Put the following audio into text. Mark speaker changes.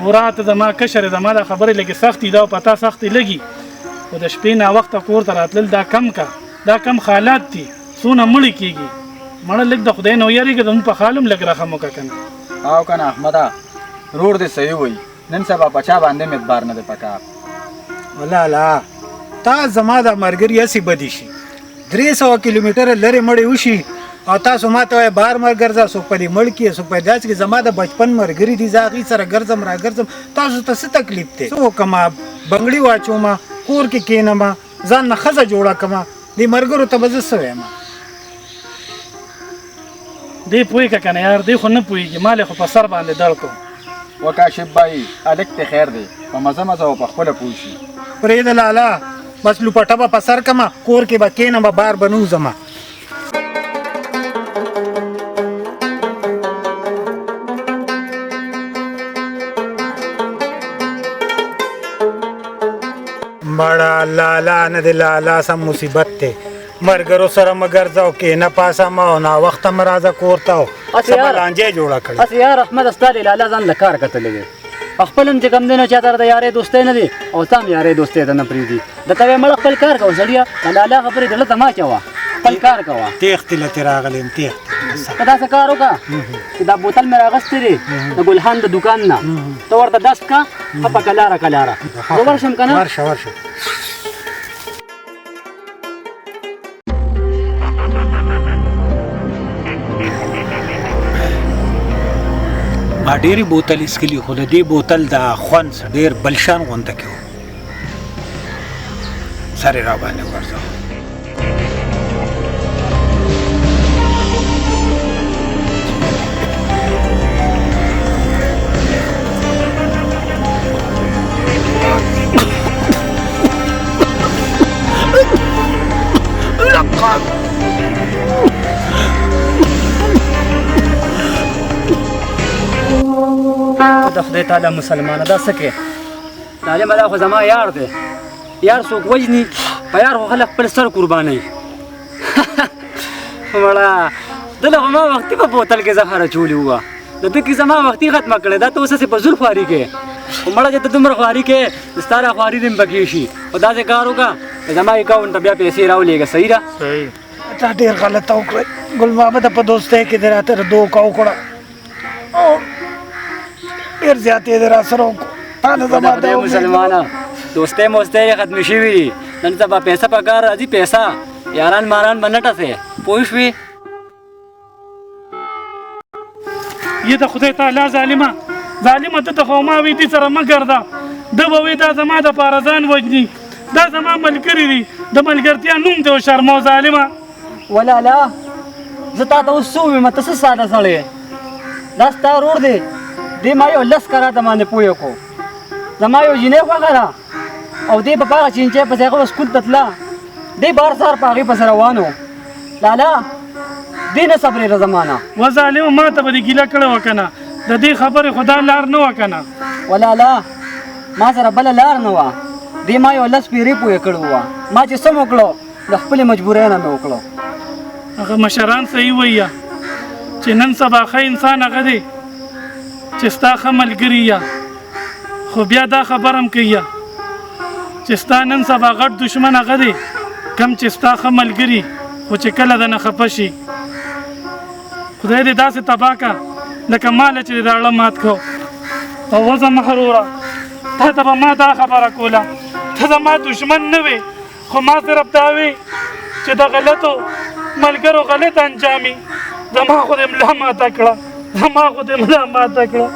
Speaker 1: ورا ته زما کشر زما د خبرې لږې سختې ده او په تا سختې لګي خو د شپې ناوخته کور ته راتلل دا کم حالات دي څونه مړي کېږي مړه لږ د خدای نه ویرېږه زموږ په خال هم لږ رحم وکړه که نه
Speaker 2: او که نه احمده رور دې صحیح وایي نن سبا په چا باندې مدبار نه دی پکار
Speaker 3: ولاله تا زما د ملګري هسې بدې شي 300 کیلومتره لرې مړې وشي او تاسو ما ته وایئ بار مر ګرځه څوک په دې مړ کې څوک په داسې کې زما د بچپن ملګري دي زه هغې سره ګرځم را ګرځم تاسو ته څه تکلیف دی څه وکړمه بنګړي واچومه کور کې کښېنمه ځان نه ښځه جوړه کړمه دې ملګرو ته به زه څه وایم
Speaker 1: دی پوهېږه که نه یار دی خو نه پوهېږي ما خو په سر باندې دړ کړو
Speaker 2: وکاشف بایي هلک ته خیر دی په مزه مزه او په خپله پوه شي
Speaker 3: پرېږده لالا بس لوپټه به په سر کړمه کور کې به کښېنم بار به نه وځمه مړه لالا نه دی لالا سم مصیبت دی ملګرو سره مه ګرځه او کښېنه پاسه مه او ناوخته مه راځه کور ته او څه به لانجه یې جوړه کړې
Speaker 4: هسې یار احمد ستا د لالا ځان له کار کتلی دی خپل هم چې کوم دی نو چا سره د یارۍ دوستۍ نه دی او تا هم یارۍ دوستۍ ته نه پرېږدي درته وایې مړه خپل کار کوه سړیه د لالا خبرې زړه ته مه اچوه خپل کار کوه
Speaker 3: تېښتې له ترې راغلی یم تېښتې
Speaker 4: که داسې کار وکړه چې دا بوتل مې راغستی دی د ګلخان د دوکان نه ته ورته دست که ښه په کلاره کلاره زه ورشم که نه
Speaker 3: ورشه ما ډېرې بوتل اسکلي خو د دې بوتل د خوند ډېر بلشان غونده کې و سر یې را باندې وغورځاوه
Speaker 4: د خدای تعالی مسلمانه دا څه کې ظالمه دا خو زما یار دی یار څوک وژني په یار خو خلک خپل سر قربانوي مړه دله خو ما وختي په بوتل کې زهر اچولي وه د ده کې زما وختي ختمه کړې دا ته اوس هسې په زور خواري کې خو مړه چې ته دومره خواري کې ستا را خواري دې هم پکې شي خو داسې کار وکړه چې زما اکاونټ ته بیا پیسې راولېږه صحیح ده
Speaker 3: تا ډېر غلطه وکړه ګل محمده په دوستۍ کې دې راته دوکه وکړه او ډېر زیات یې دې را سره وکړو تا نه زما
Speaker 4: خدای مسلمانه دوستۍ موستۍ یې ختمې شوي دي نن سبا پیسه په کار راځي پیسه یاران ماران به نه ټسې پوه شوې
Speaker 1: یې د خدای تعالی ظالمه ته ته خو ما وي دې سره مه ګرځه ده به وایي دا زما دپاره ځان وژني دا زما ملګري دي د ملګرتیا نوم دی او شرمو ظالمه
Speaker 4: ولالا زه تا ته اوس څه ووایم ته څه ساده سړی یې دا ستا ورور دی دې ما یو 10 کراته باندې پوه کړو زما یو جینۍ خوښه ده او دې په هغه چینچۍ پسې هغه سکول ته تله دې بار سهار په هغې پسې روان و لالا دې نه صبرېږه زما نه
Speaker 1: و ظالمه ما ته به دې ګیله کړې وه که نه د دې خبرې خو دا لار نه وه که نه
Speaker 4: ولالا ما سره بله لار نه وه دې ما یو 10 پیرې پوه کړې وه ما چې څه مې وکړو د خپلې مجبورۍ نه مې وکړو
Speaker 1: هغه مشران صحیح وایي چې نن سبا ښه انسان هغه دی چې ستا ښه ملګري یا خو بیا دا خبره هم کوي چې ستا نن سبا غټ دشمن هغه دی کم چې ستا ښه ملګري خو چې کله د نه خفه شي خدای دې داسې تباه که لکه ماله چې د اړه مات کړو او وزه محروره تا ته به ما دا خبره کوله ته زما دشمن نه وې خو ما صرف دا وې چې د غلطو ملګرو غلط انجامي زما خو دې ملا ماته کړه